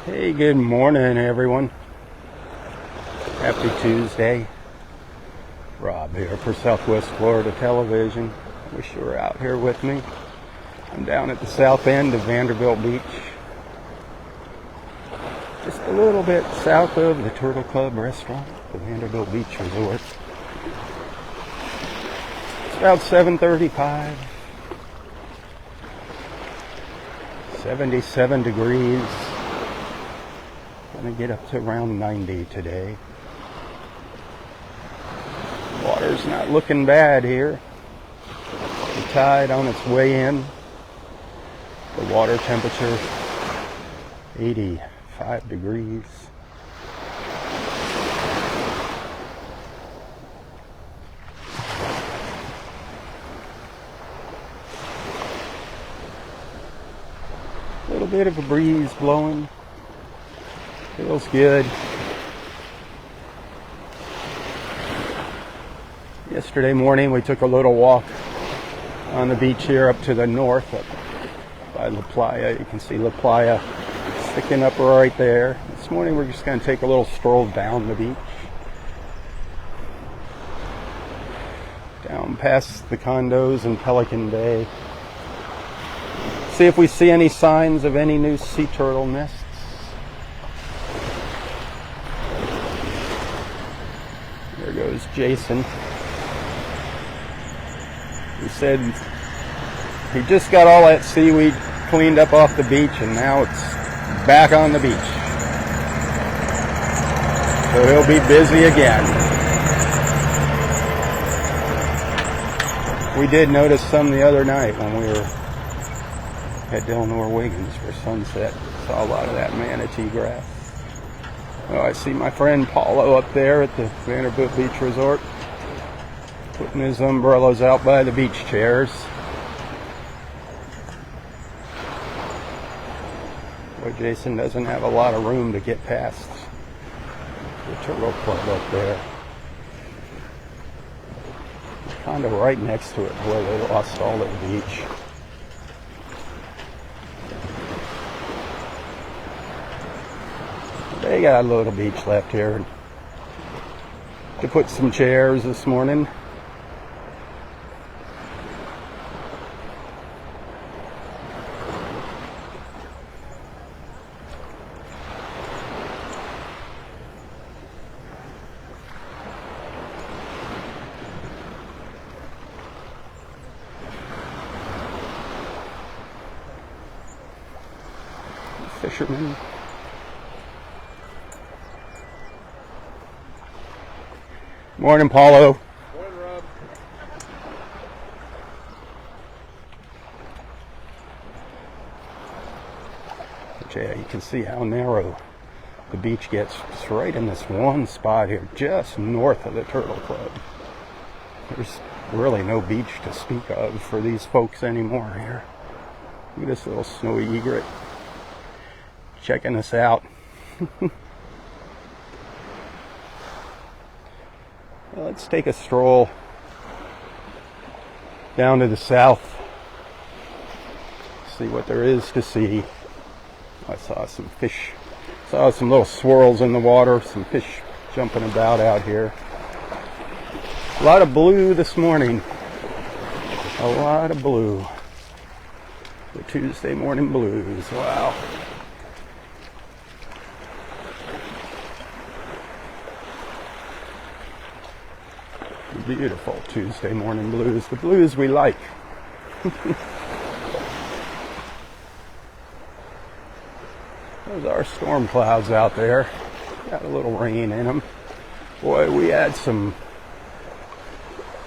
Hey, good morning, everyone. Happy Tuesday. Rob here for Southwest Florida Television. Wish you were out here with me. I'm down at the south end of Vanderbilt Beach, just a little bit south of the Turtle Club restaurant, the Vanderbilt Beach Resort. It's about 7:35, 77 degrees. Gonna get up to around 90 today. Water's not looking bad here. The tide on its way in. The water temperature 85 degrees. A little bit of a breeze blowing. Feels good. Yesterday morning we took a little walk on the beach here up to the north, up by La Playa. You can see La Playa sticking up right there. This morning we're just going to take a little stroll down the beach. Down past the condos in Pelican Bay. See if we see any signs of any new sea turtle nests. There goes Jason. He said he just got all that seaweed cleaned up off the beach and now it's back on the beach. So he'll be busy again. We did notice some the other night when we were at Delnor Wiggins for sunset. Saw a lot of that manatee grass. Oh, I see my friend Paulo up there at the Vanderbilt Beach Resort, putting his umbrellas out by the beach chairs. Boy, Jason doesn't have a lot of room to get past the Turtle Club up there. Kind of right next to it where they lost all their beach. They got a little beach left here to put some chairs this morning. Fishermen. Morning, Paulo. Morning, Rob. Yeah, you can see how narrow the beach gets. It's right in this one spot here, just north of the Turtle Club. There's really no beach to speak of for these folks anymore here. Look at this little snowy egret checking us out. Well, let's take a stroll down to the south, see what there is to see. I saw some fish, saw some little swirls in the water, some fish jumping about out here. A lot of blue this morning, a lot of blue. The Tuesday morning blues, wow. Beautiful Tuesday morning blues, the blues we like. Those are storm clouds out there. Got a little rain in them. Boy, we had some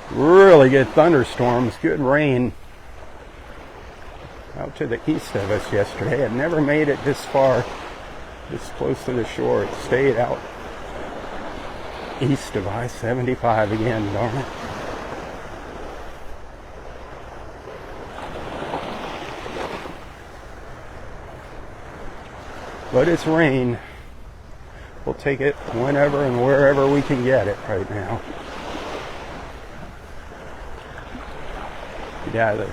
really good thunderstorms, good rain out to the east of us yesterday. It never made it this far, this close to the shore. It stayed out east of I-75 again, darn it. But it's rain. We'll take it whenever and wherever we can get it right now. Yeah, the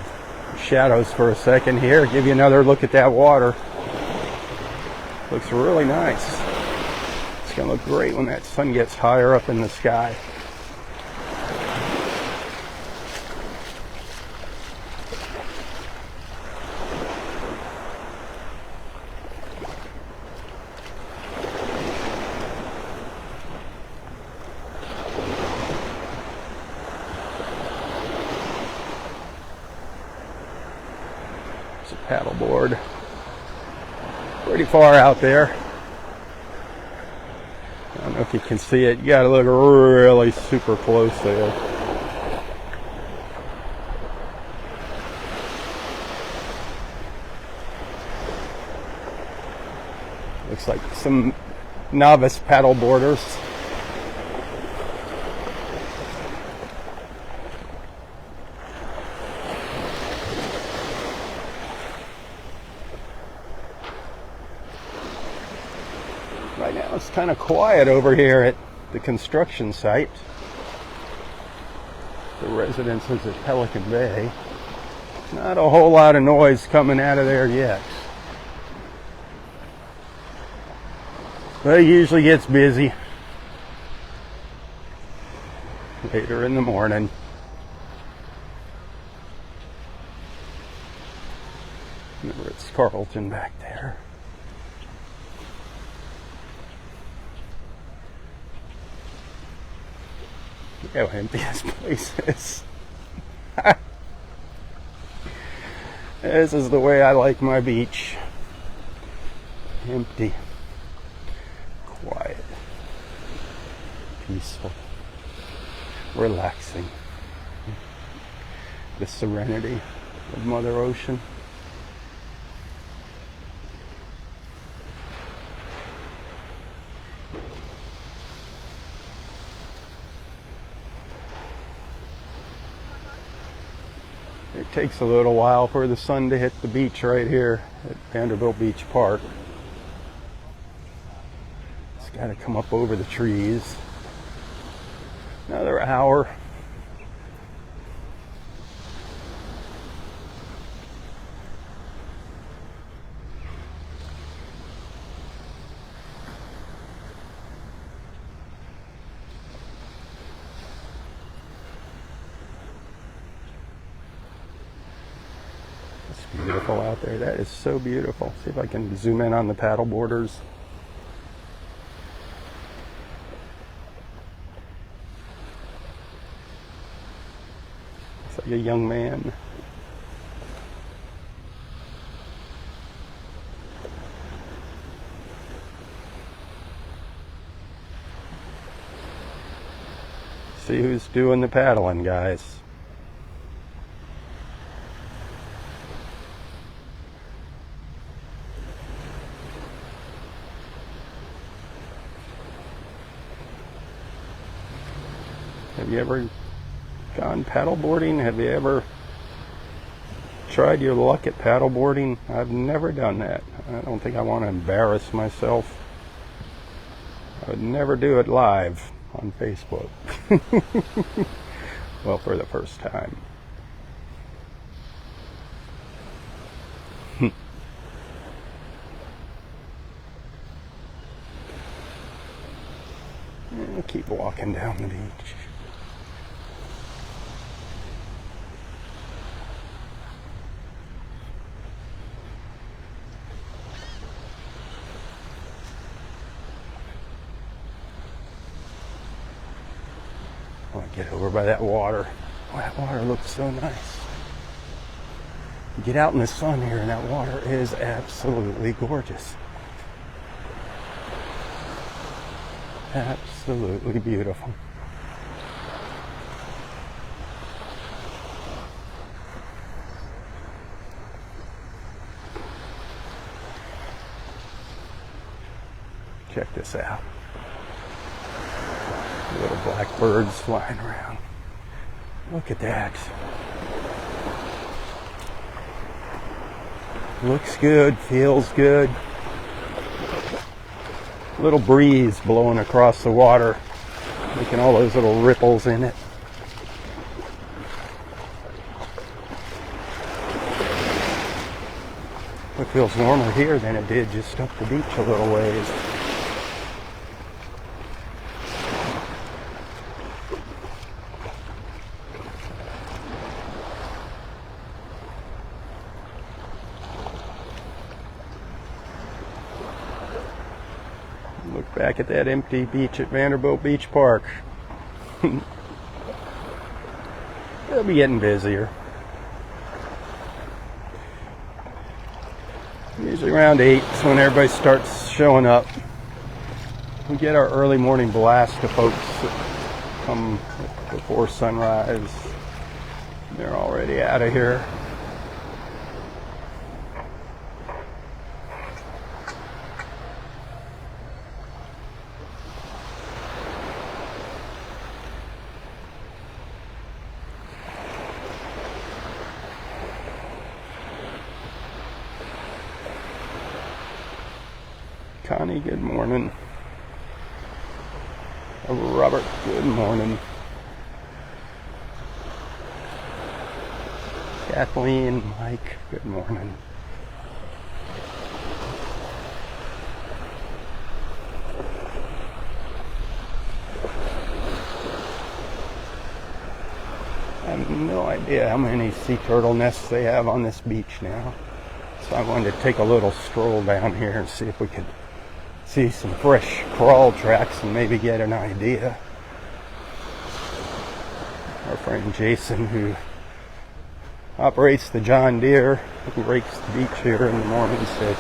shadows for a second here. Give you another look at that water. Looks really nice. It's going to look great when that sun gets higher up in the sky. It's a paddleboard. Pretty far out there. I don't know if you can see it. You gotta look really super close there. Looks like some novice paddleboarders. Right now it's kind of quiet over here at the construction site. The residences at Pelican Bay. Not a whole lot of noise coming out of there yet. But it usually gets busy later in the morning. Remember, it's Carlton back there. Look how empty this place is. This is the way I like my beach. Empty. Quiet. Peaceful. Relaxing. The serenity of Mother Ocean. It takes a little while for the sun to hit the beach right here at Vanderbilt Beach Park. It's got to come up over the trees. Another hour. It's beautiful out there. That is so beautiful. See if I can zoom in on the paddle boarders. It's like a young man. See who's doing the paddling, guys. Have you ever gone paddleboarding? Have you ever tried your luck at paddleboarding? I've never done that. I don't think I want to embarrass myself. I would never do it live on Facebook. Well, for the first time. I'll keep walking down the beach. I want to get over by that water. Oh, that water looks so nice. You get out in the sun here and that water is absolutely gorgeous. Absolutely beautiful. Check this out. Little black birds flying around. Look at that. Looks good, feels good. Little breeze blowing across the water, making all those little ripples in it. It feels warmer here than it did just up the beach a little ways. Look back at that empty beach at Vanderbilt Beach Park. It'll be getting busier. Usually around 8 is when everybody starts showing up. We get our early morning blast of folks that come before sunrise. They're already out of here. Connie, good morning. Robert, good morning. Kathleen, Mike, good morning. I have no idea how many sea turtle nests they have on this beach now. So I wanted to take a little stroll down here and see if we could see some fresh crawl tracks and maybe get an idea. Our friend Jason, who operates the John Deere, who rakes the beach here in the morning, said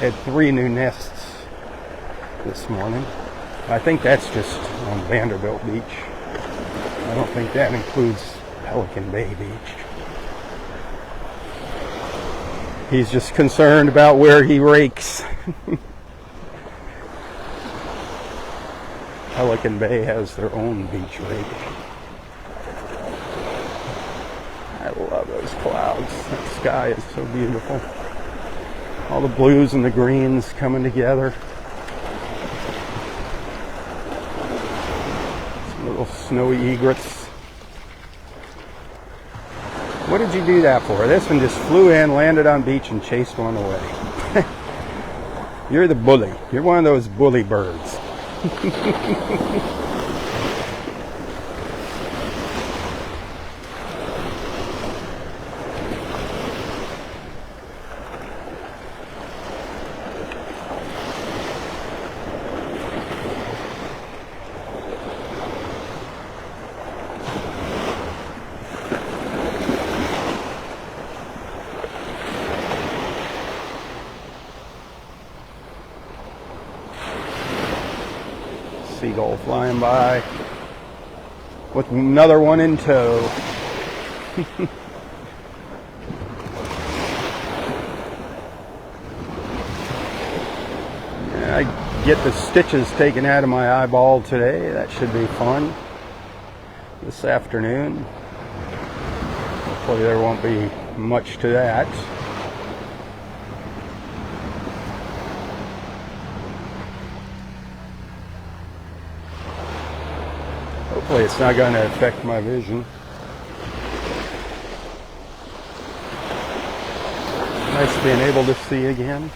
had 3 new nests this morning. I think that's just on Vanderbilt Beach. I don't think that includes Pelican Bay Beach. He's just concerned about where he rakes. Pelican Bay has their own beach rake. I love those clouds. That sky is so beautiful. All the blues and the greens coming together. Some little snowy egrets. What did you do that for? This one just flew in, landed on beach, and chased one away. You're the bully. You're one of those bully birds. Seagull flying by with another one in tow. I get the stitches taken out of my eyeball today. That should be fun this afternoon. Hopefully there won't be much to that. Hopefully it's not going to affect my vision. Nice being able to see again.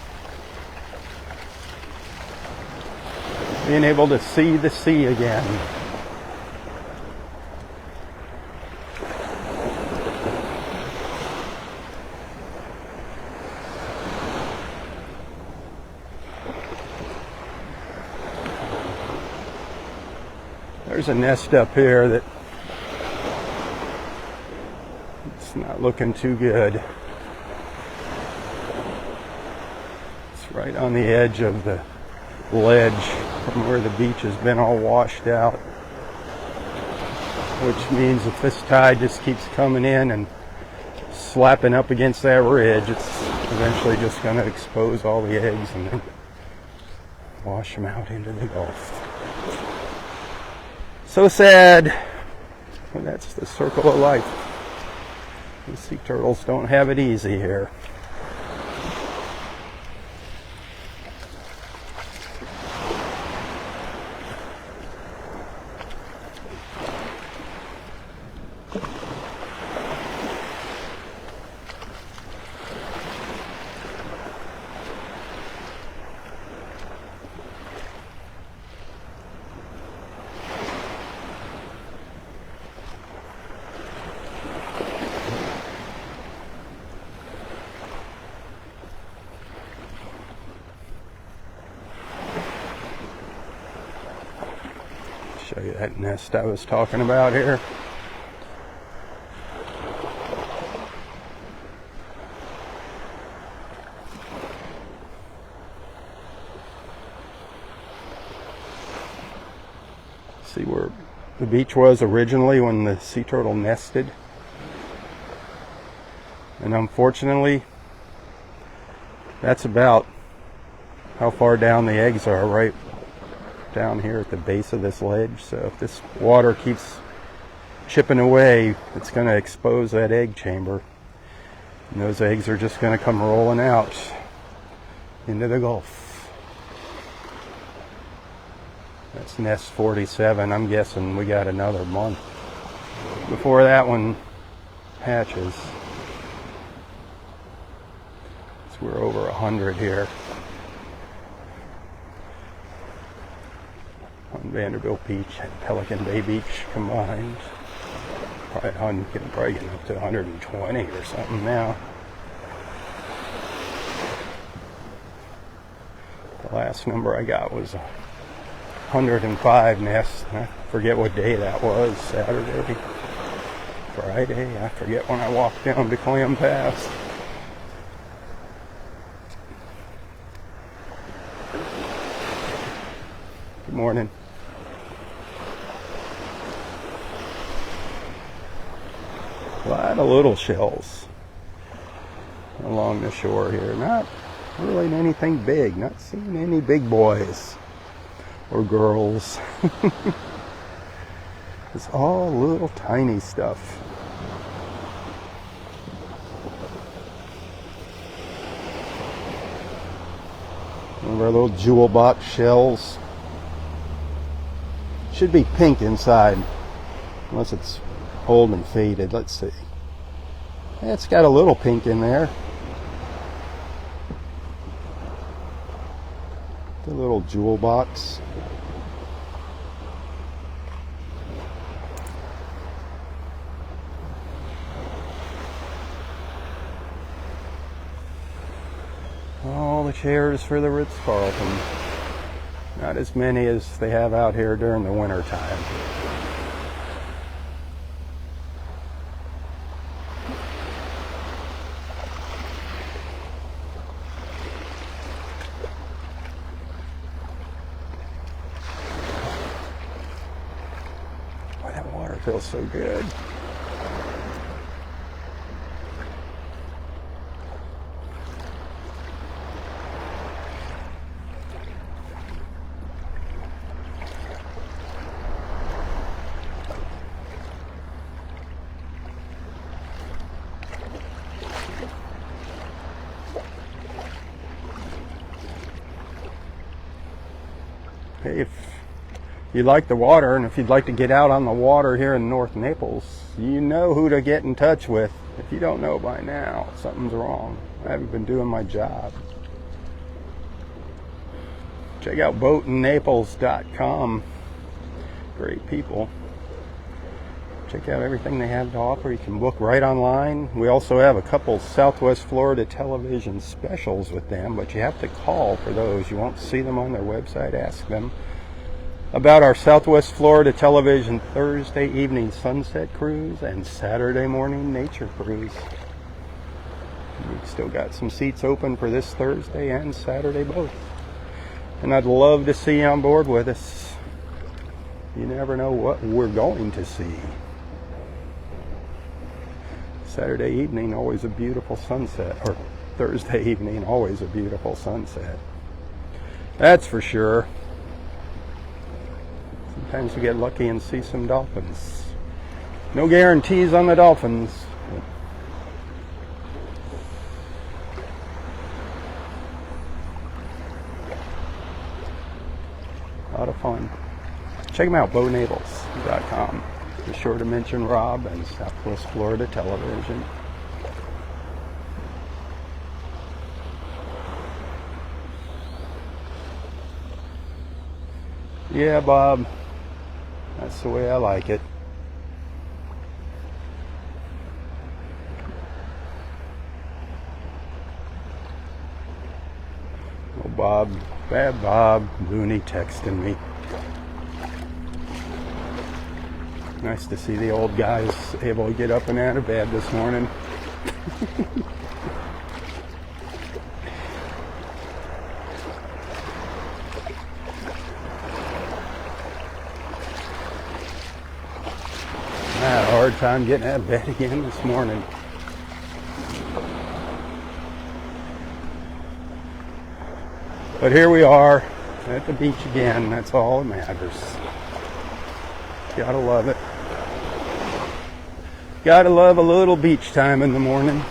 Being able to see the sea again. There's a nest up here that it's not looking too good. It's right on the edge of the ledge from where the beach has been all washed out, which means if this tide just keeps coming in and slapping up against that ridge, it's eventually just going to expose all the eggs and then wash them out into the Gulf. So sad, but that's the circle of life. The sea turtles don't have it easy here. Show you that nest I was talking about here. See where the beach was originally when the sea turtle nested. And unfortunately, that's about how far down the eggs are, right down here at the base of this ledge. So if this water keeps chipping away, it's going to expose that egg chamber. And those eggs are just going to come rolling out into the Gulf. That's nest 47. I'm guessing we got another month before that one hatches. So we're over 100 here on Vanderbilt Beach and Pelican Bay Beach combined. Probably getting up to 120 or something now. The last number I got was 105 nests. I forget what day that was. Saturday, Friday. I forget when I walked down to Clam Pass. Good morning. A lot of little shells along the shore here. Not really anything big. Not seeing any big boys or girls. It's all little tiny stuff. One of our little jewel box shells. Should be pink inside, unless it's old and faded. Let's see. It's got a little pink in there. The little jewel box. All the chairs for the Ritz-Carlton. Not as many as they have out here during the winter time. Boy, that water feels so good. Hey, if you like the water, and if you'd like to get out on the water here in North Naples, you know who to get in touch with. If you don't know by now, something's wrong. I haven't been doing my job. Check out boatinNaples.com. Great people. Check out everything they have to offer. You can book right online. We also have a couple Southwest Florida television specials with them, but you have to call for those. You won't see them on their website. Ask them about our Southwest Florida television Thursday evening sunset cruise and Saturday morning nature cruise. We've still got some seats open for this Thursday and Saturday both. And I'd love to see you on board with us. You never know what we're going to see. Saturday evening, always a beautiful sunset. Or Thursday evening, always a beautiful sunset. That's for sure. Sometimes we get lucky and see some dolphins. No guarantees on the dolphins. A lot of fun. Check them out, boatinNaples.com. Be sure to mention Robb and Southwest Florida Television. Yeah, Bob. That's the way I like it. Oh, Bob. Bad Bob Looney texting me. Nice to see the old guys able to get up and out of bed this morning. I had a hard time getting out of bed again this morning. But here we are at the beach again. That's all that matters. Gotta love it. Gotta love a little beach time in the morning.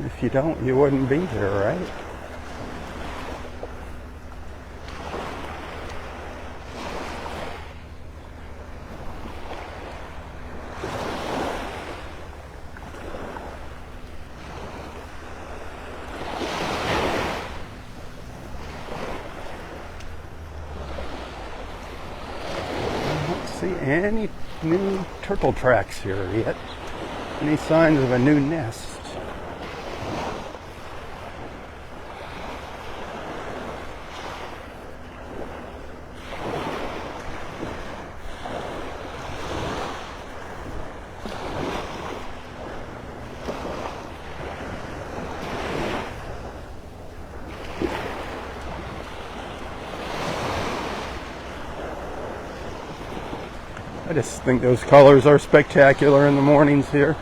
If you don't, you wouldn't be here, right? See any new turtle tracks here yet? Any signs of a new nest? I just think those colors are spectacular in the mornings here.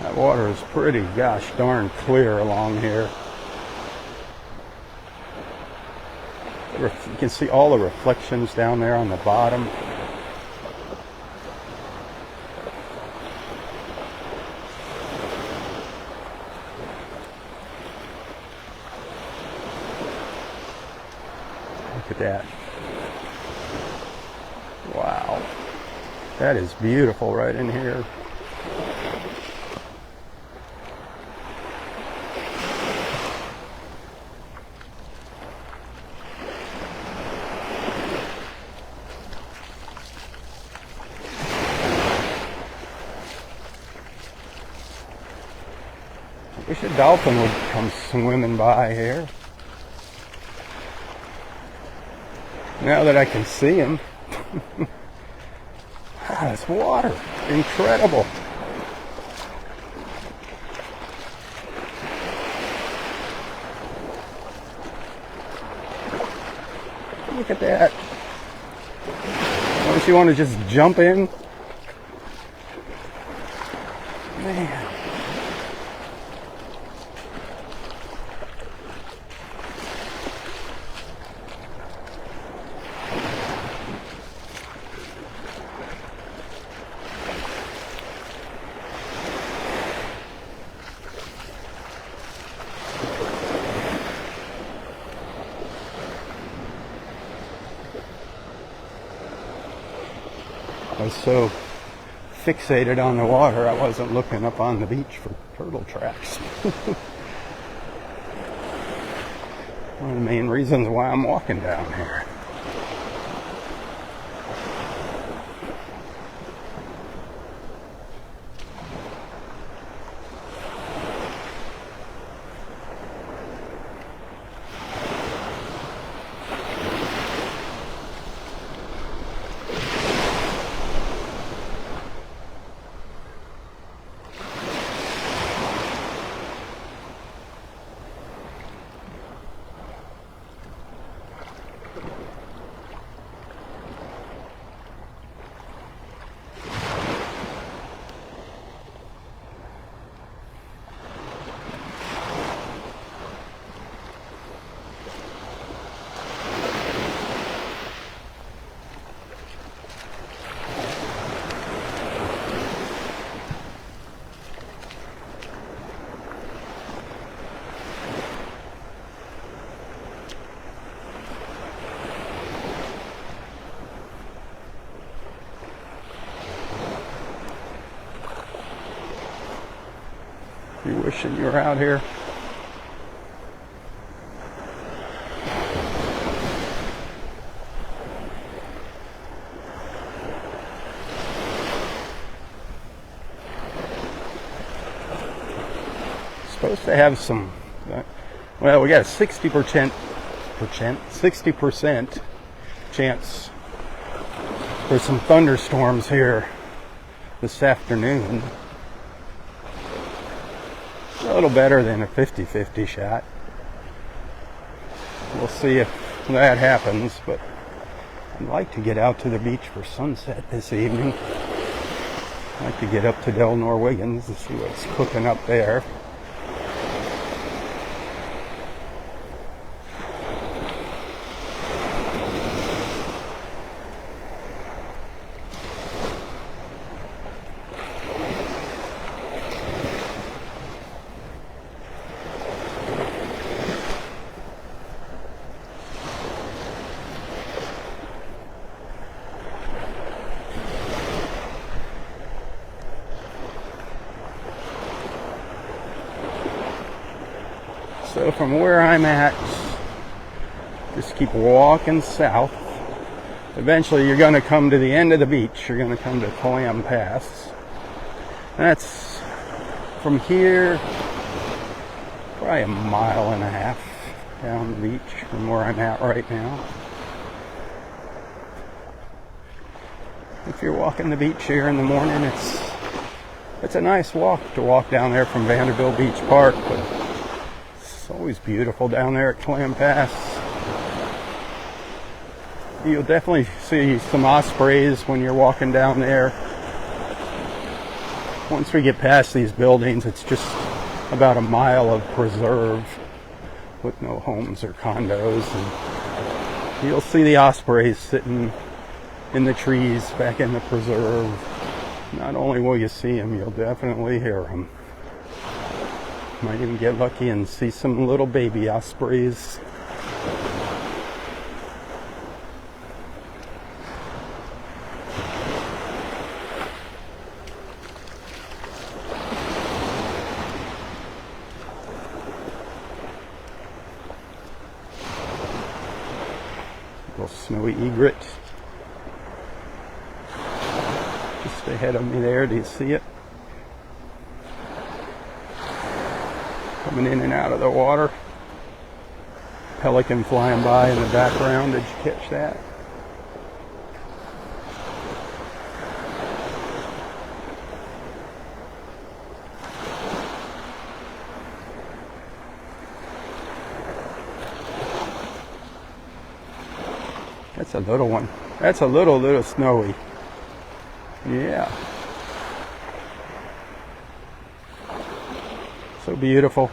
That water is pretty gosh darn clear along here. You can see all the reflections down there on the bottom. Look at that. Wow. That is beautiful right in here. Wish a dolphin would come swimming by here. Now that I can see him. Ah, this water. Incredible. Look at that. Don't you want to just jump in? Man. I was so fixated on the water, I wasn't looking up on the beach for turtle tracks. One of the main reasons why I'm walking down here. You wishing you were out here? supposed to have some, well, we got a 60% chance for some thunderstorms here this afternoon. A little better than a 50-50 shot. We'll see if that happens, but I'd like to get out to the beach for sunset this evening. I'd like to get up to Del Norwiggins and see what's cooking up there. So from where I'm at, just keep walking south. Eventually you're going to come to the end of the beach. You're going to come to Clam Pass. That's from here, probably a mile and a half down the beach from where I'm at right now. If you're walking the beach here in the morning, it's a nice walk to walk down there from Vanderbilt Beach Park, but it's always beautiful down there at Clam Pass. You'll definitely see some ospreys when you're walking down there. Once we get past these buildings, it's just about a mile of preserve with no homes or condos. And you'll see the ospreys sitting in the trees back in the preserve. Not only will you see them, you'll definitely hear them. Might even get lucky and see some little baby ospreys. Little snowy egret. Just ahead of me there, do you see it? Coming in and out of the water. Pelican flying by in the background. Did you catch that? That's a little one. That's a little snowy. Yeah. So beautiful.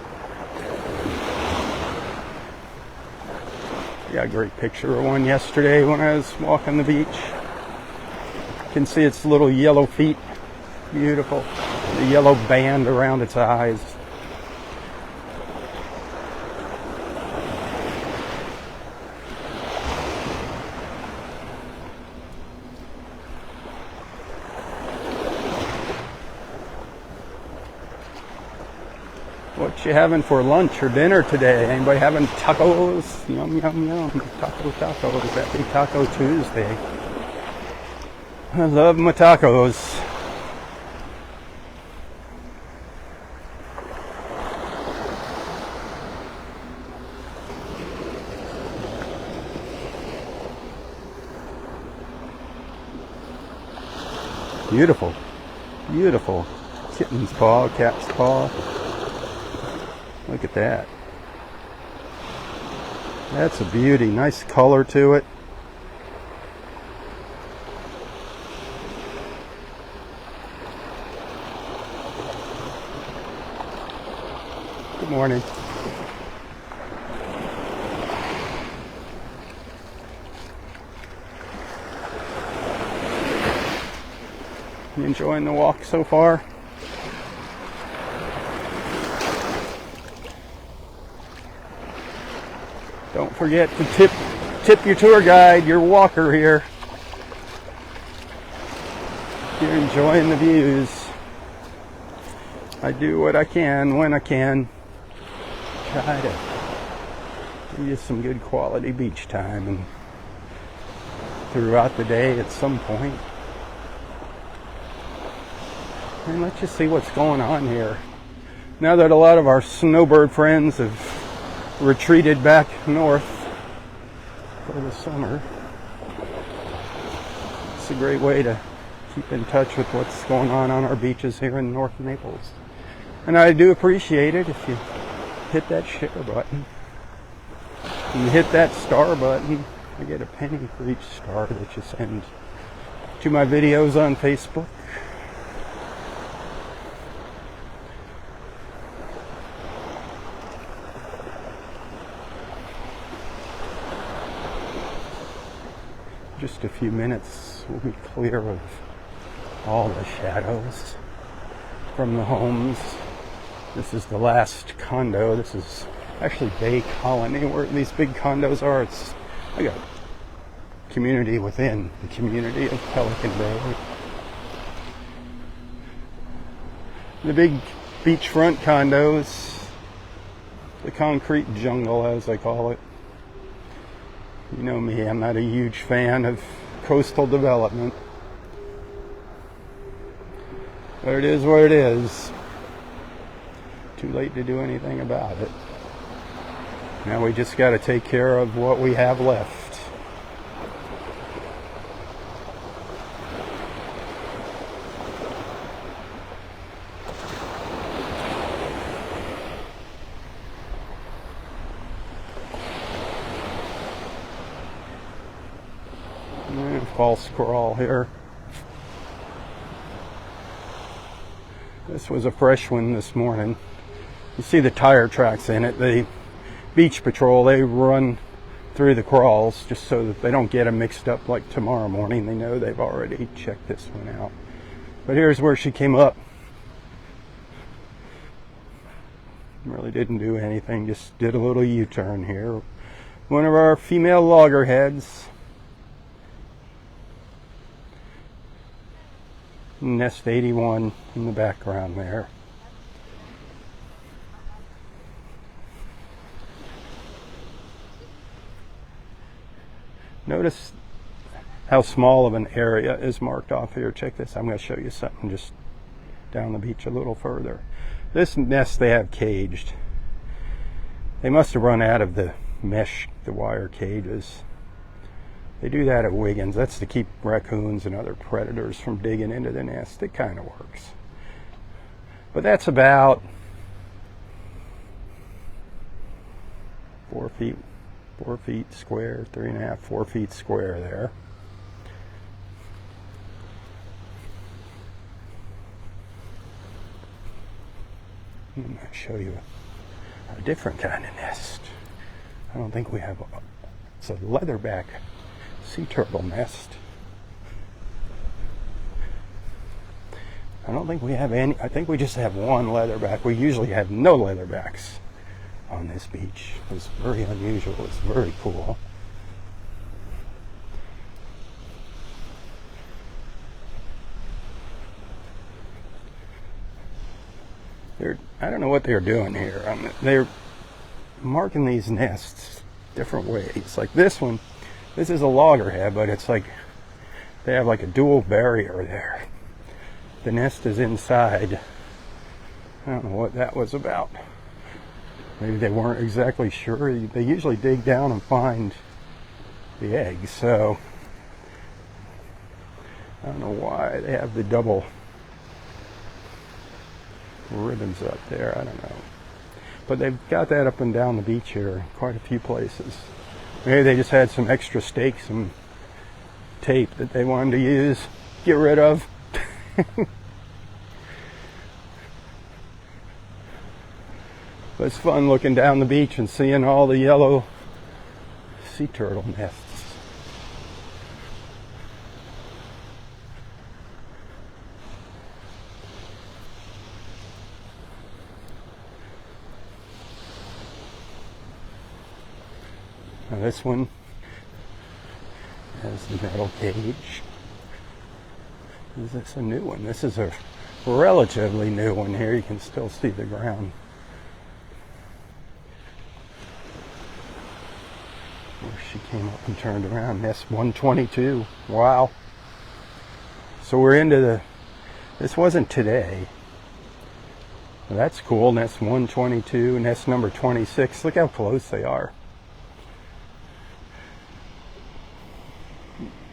I got a great picture of one yesterday when I was walking the beach. You can see its little yellow feet. Beautiful. The yellow band around its eyes. What you having for lunch or dinner today? Anybody having tacos? Yum, yum, yum. Tacos. Happy Taco Tuesday. I love my tacos. Beautiful. Beautiful. Kitten's paw, cat's paw. Look at that. That's a beauty. Nice color to it. Good morning. You enjoying the walk so far? Don't forget to tip your tour guide, your walker here. If you're enjoying the views. I do what I can when I can. Try to give you some good quality beach time and throughout the day at some point. And let you see what's going on here. Now that a lot of our snowbird friends have retreated back north for the summer, it's a great way to keep in touch with what's going on our beaches here in North Naples. And I do appreciate it if you hit that share button and hit that star button. I get a penny for each star that you send to my videos on Facebook. Just a few minutes, we'll be clear of all the shadows from the homes. This is the last condo. This is actually Bay Colony, where these big condos are. It's like a community within the community of Pelican Bay. The big beachfront condos, the concrete jungle as I call it. You know me, I'm not a huge fan of coastal development. But it is what it is. Too late to do anything about it. Now we just got to take care of what we have left. False crawl here. This was a fresh one this morning. You see the tire tracks in it. The beach patrol, they run through the crawls just so that they don't get them mixed up like tomorrow morning. They know they've already checked this one out. But here's where she came up. Really didn't do anything, just did a little U-turn here. One of our female loggerheads. Nest 81 in the background there. Notice how small of an area is marked off here. Check this. I'm going to show you something just down the beach a little further. This nest they have caged. They must have run out of the mesh, the wire cages. They do that at Wiggins. That's to keep raccoons and other predators from digging into the nest. It kind of works. But that's about 4 feet square, 3.5, 4 feet square there. I'm going to show you a different kind of nest. I don't think we have it's a leatherback sea turtle nest. I don't think we have any. I think we just have one leatherback. We usually have no leatherbacks on this beach. It's very unusual. It's very cool. I don't know what they're doing here. They're marking these nests different ways. Like this one. This is a loggerhead, but it's like they have like a dual barrier there. The nest is inside. I don't know what that was about. Maybe they weren't exactly sure. They usually dig down and find the eggs, so I don't know why they have the double ribbons up there. I don't know. But they've got that up and down the beach here in quite a few places. Maybe they just had some extra stakes and tape that they wanted to get rid of. But it's fun looking down the beach and seeing all the yellow sea turtle nests. Now this one has the metal cage. Is this a new one? This is a relatively new one here. You can still see the ground. Where she came up and turned around. Nest 122. Wow. So we're into this wasn't today. That's cool. Nest 122, nest number 26. Look how close they are.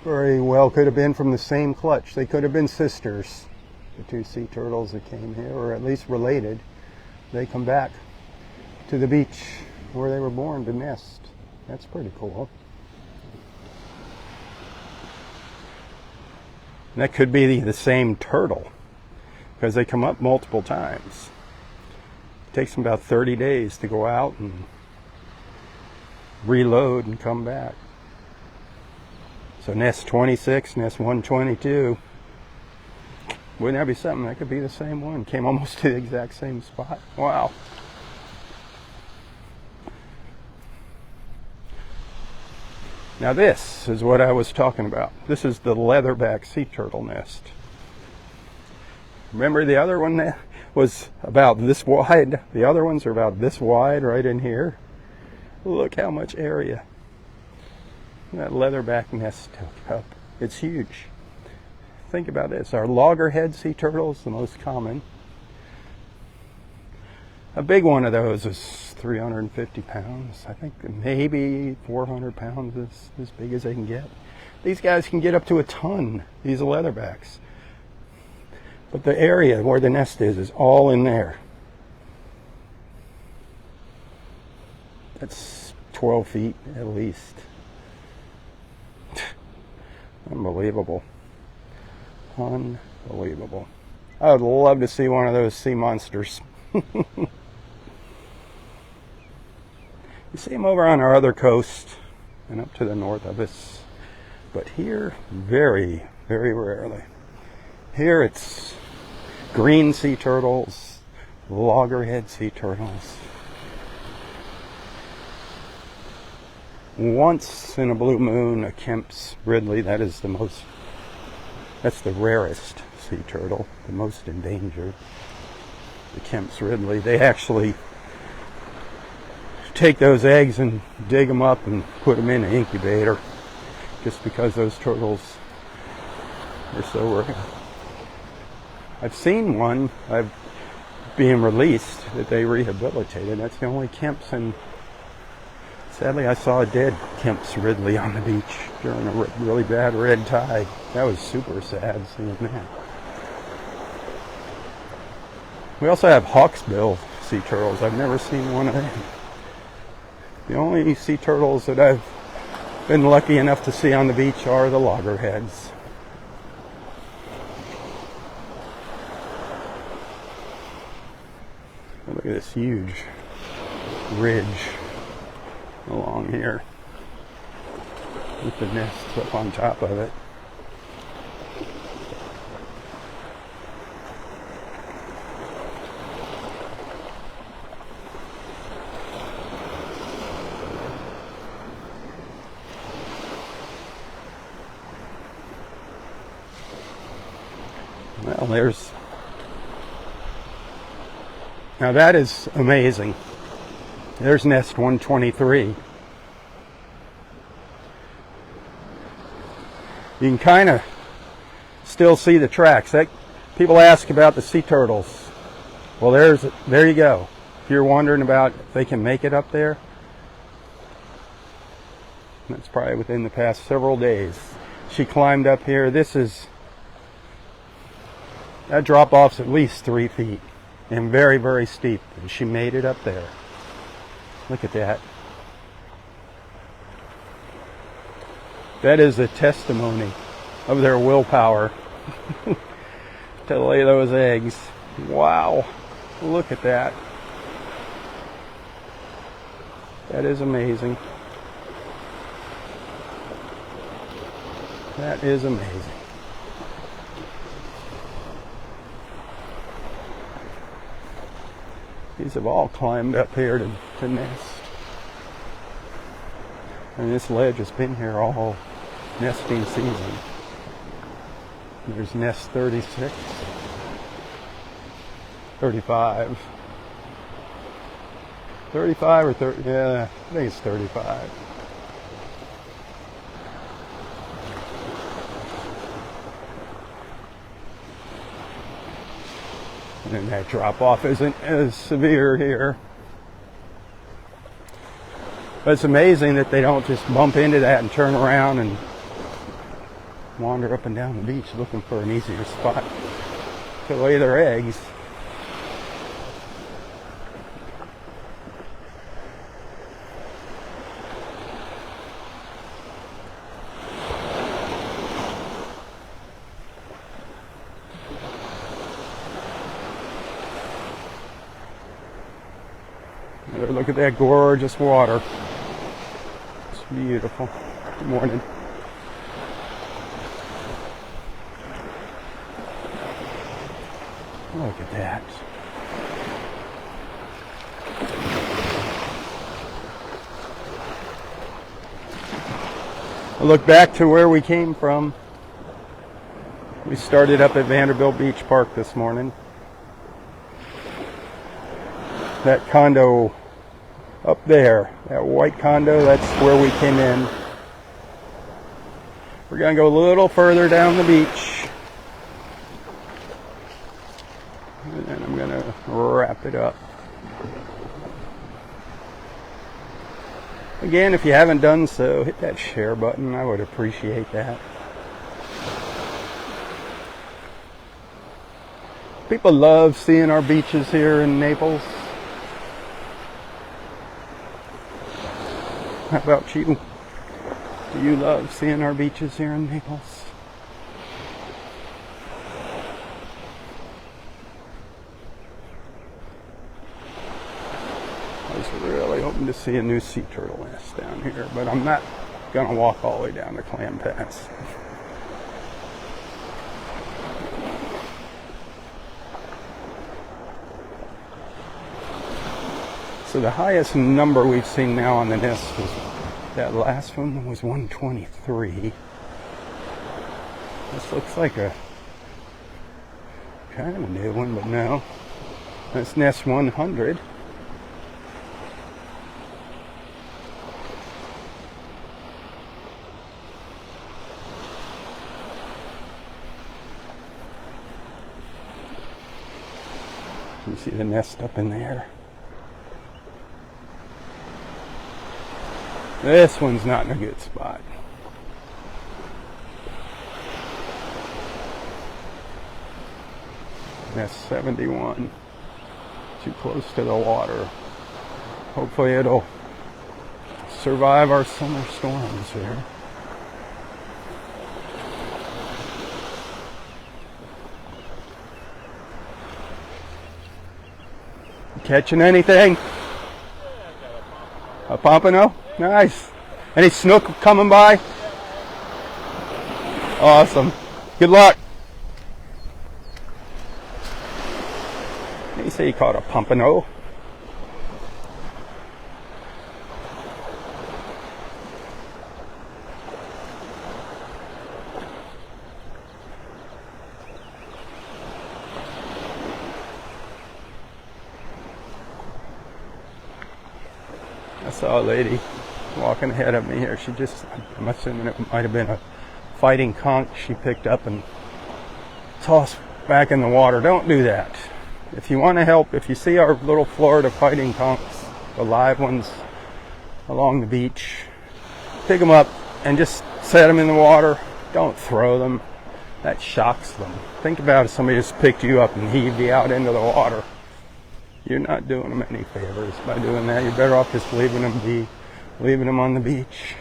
Very well could have been from the same clutch. They could have been sisters. The two sea turtles that came here, or at least related. They come back to the beach where they were born to nest. That's pretty cool. And that could be the same turtle, because they come up multiple times. It takes them about 30 days to go out and reload and come back. So nest 26, nest 122. Wouldn't that be something? That could be the same one. Came almost to the exact same spot. Wow. Now this is what I was talking about. This is the leatherback sea turtle nest. Remember the other one that was about this wide? The other ones are about this wide right in here. Look how much area that leatherback nest took up. It's huge. Think about this. Our loggerhead sea turtle is the most common. A big one of those is 350 pounds. I think maybe 400 pounds is as big as they can get. These guys can get up to a ton, these leatherbacks. But the area where the nest is all in there. That's 12 feet at least. Unbelievable. Unbelievable. I would love to see one of those sea monsters. You see them over on our other coast and up to the north of us. But here, very, very rarely. Here it's green sea turtles, loggerhead sea turtles. Once in a blue moon, a Kemp's Ridley. That's the rarest sea turtle, the most endangered. The Kemp's Ridley. They actually take those eggs and dig them up and put them in an incubator, just because those turtles are so rare. I've seen one being released that they rehabilitated. That's the only Kemp's, and sadly I saw a dead Kemp's Ridley on the beach during a really bad red tide. That was super sad seeing that. We also have hawksbill sea turtles. I've never seen one of them. The only sea turtles that I've been lucky enough to see on the beach are the loggerheads. Look at this huge ridge along here with the nests up on top of it. Well, now that is amazing. There's nest 123. You can kind of still see the tracks. People ask about the sea turtles. Well, there you go. If you're wondering about if they can make it up there, that's probably within the past several days. She climbed up here. That drop-off's at least 3 feet and very, very steep. And she made it up there. Look at that. That is a testimony of their willpower to lay those eggs. Wow. Look at that. That is amazing. That is amazing. These have all climbed up here to nest. And this ledge has been here all nesting season. There's nest 36, 35. 35 or 30, yeah, I think it's 35. And that drop off isn't as severe here. But it's amazing that they don't just bump into that and turn around and wander up and down the beach looking for an easier spot to lay their eggs. Look at that gorgeous water. It's beautiful. Good morning. Look at that. I look back to where we came from. We started up at Vanderbilt Beach Park this morning. That condo up there, that white condo, that's where we came in. We're going to go a little further down the beach. And then I'm going to wrap it up. Again, if you haven't done so, hit that share button. I would appreciate that. People love seeing our beaches here in Naples. How about you? Do you love seeing our beaches here in Naples? I was really hoping to see a new sea turtle nest down here, but I'm not going to walk all the way down to Clam Pass. So the highest number we've seen now on the nest was, that last one was 123. This looks like a kind of a new one, but no. That's nest 100. You see the nest up in there. This one's not in a good spot. That's 71. Too close to the water. Hopefully it'll survive our summer storms here. Catching anything? A pompano? Nice. Any snook coming by? Awesome. Good luck. They say he caught a pompano. I saw a lady walking ahead of me here. She just, I'm assuming it might have been a fighting conch she picked up and tossed back in the water. Don't do that. If you want to help, if you see our little Florida fighting conchs, the live ones along the beach, pick them up and just set them in the water. Don't throw them. That shocks them. Think about if somebody just picked you up and heaved you out into the water. You're not doing them any favors by doing that. You're better off just leaving them be. Leaving them on the beach.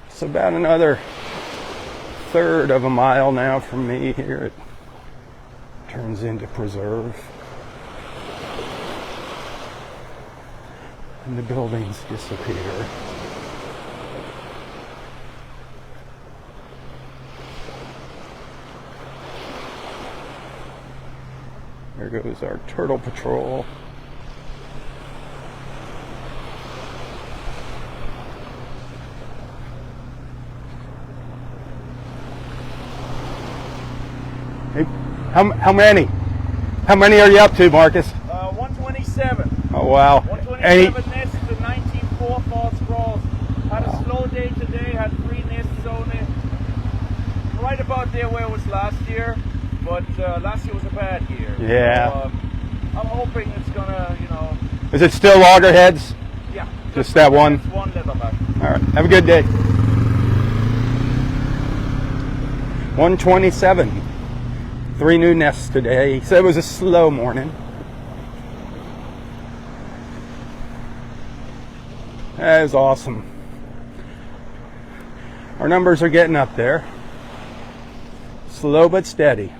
It's about another third of a mile now from me here. It turns into preserve. And the buildings disappear. There goes our turtle patrol. Hey, how many? How many are you up to, Marcus? 127. Oh wow! 127 nests. about there where it was last year, but last year was a bad year. Yeah. So, I'm hoping it's gonna, Is it still loggerheads? yeah. Just that one? It's one leatherback. All right. Have a good day. 127. 3 new nests today. He said it was a slow morning. That is awesome. Our numbers are getting up there. Slow but steady.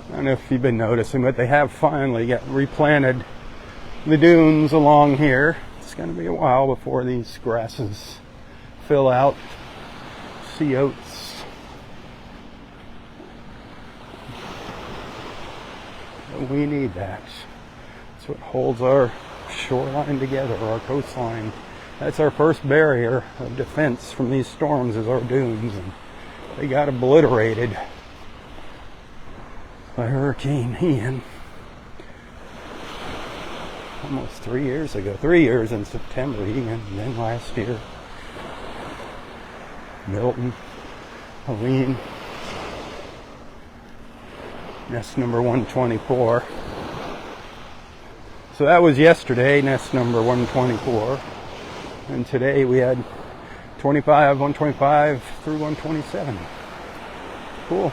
I don't know if you've been noticing, but they have finally replanted the dunes along here. It's going to be a while before these grasses fill out. Sea oats. But we need that. That's what holds our shoreline together, our coastline. That's our first barrier of defense from these storms, is our dunes. And they got obliterated by Hurricane Ian almost 3 years ago. 3 years in September, Ian, and then last year Milton, Helene, nest number 124. So that was yesterday, nest number 124, and today we had 125 through 127. Cool.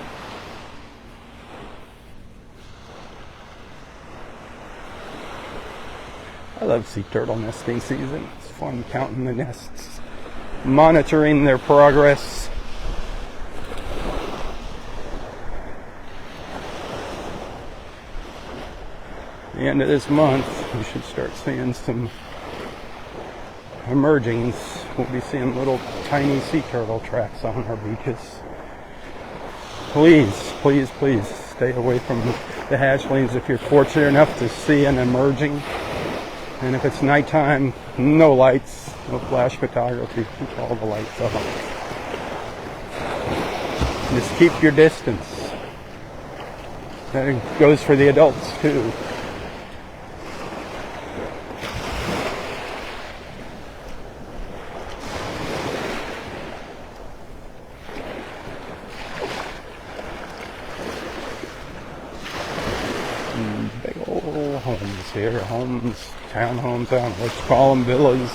I love sea turtle nesting season. It's fun counting the nests, monitoring their progress. At the end of this month, we should start seeing some emergings. We'll be seeing little tiny sea turtle tracks on our beaches. Please, please, please stay away from the hatchlings if you're fortunate enough to see an emerging. And if it's nighttime, no lights, no flash photography, keep all the lights off. Just keep your distance. That goes for the adults too. Big old homes here, townhomes, I don't know what you call them, villas,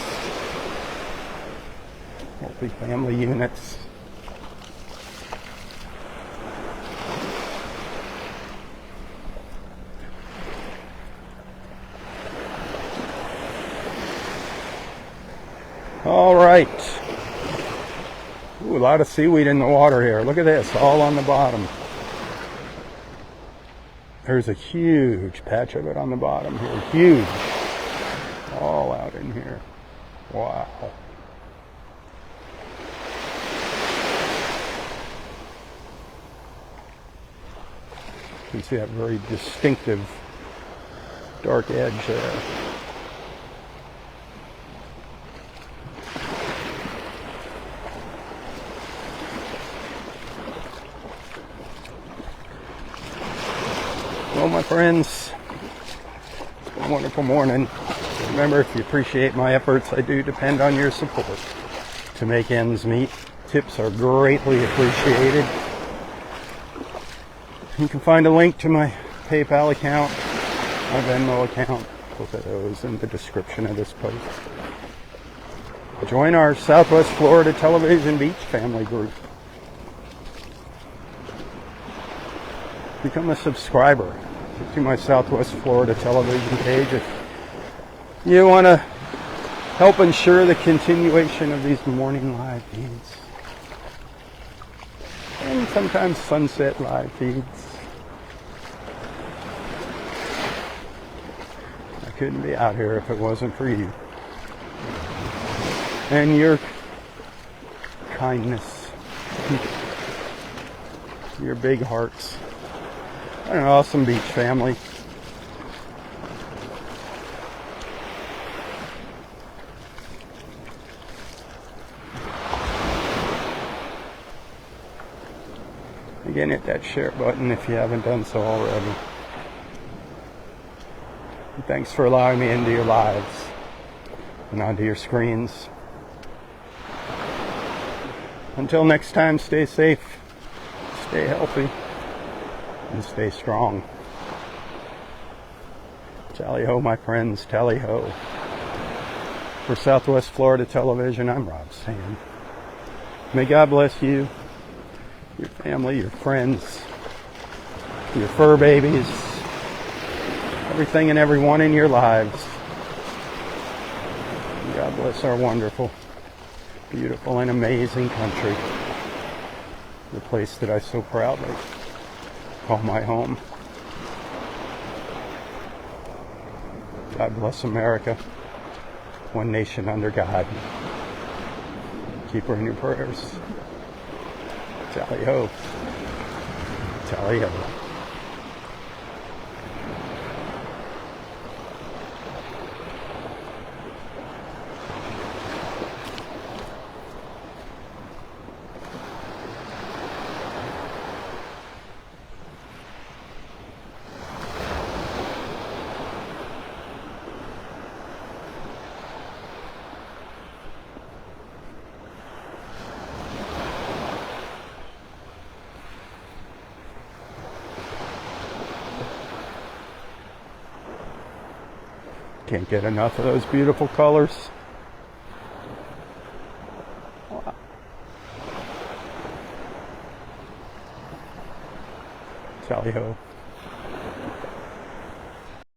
multi-family units. All right. Ooh, a lot of seaweed in the water here. Look at this, all on the bottom. There's a huge patch of it on the bottom here. Huge. All out in here. Wow. You can see that very distinctive dark edge there. Well, my friends, it's been a wonderful morning. Remember, if you appreciate my efforts, I do depend on your support to make ends meet. Tips are greatly appreciated. You can find a link to my PayPal account, my Venmo account, both of those in the description of this post. Join our Southwest Florida Television Beach family group. Become a subscriber to my Southwest Florida television page if you want to help ensure the continuation of these morning live feeds. And sometimes sunset live feeds. I couldn't be out here if it wasn't for you. And your kindness. Your big hearts. An awesome beach family. Again, hit that share button if you haven't done so already. And thanks for allowing me into your lives and onto your screens. Until next time, stay safe, stay healthy, and stay strong. Tally ho, my friends, tally ho. For Southwest Florida Television, I'm Robb saying, may God bless you, your family, your friends, your fur babies, everything and everyone in your lives. And God bless our wonderful, beautiful, and amazing country, the place that I so proudly call my home. God bless America, one nation under God. Keep her in your prayers. Tally ho. Tally ho. Can't get enough of those beautiful colors. Wow. Tally ho.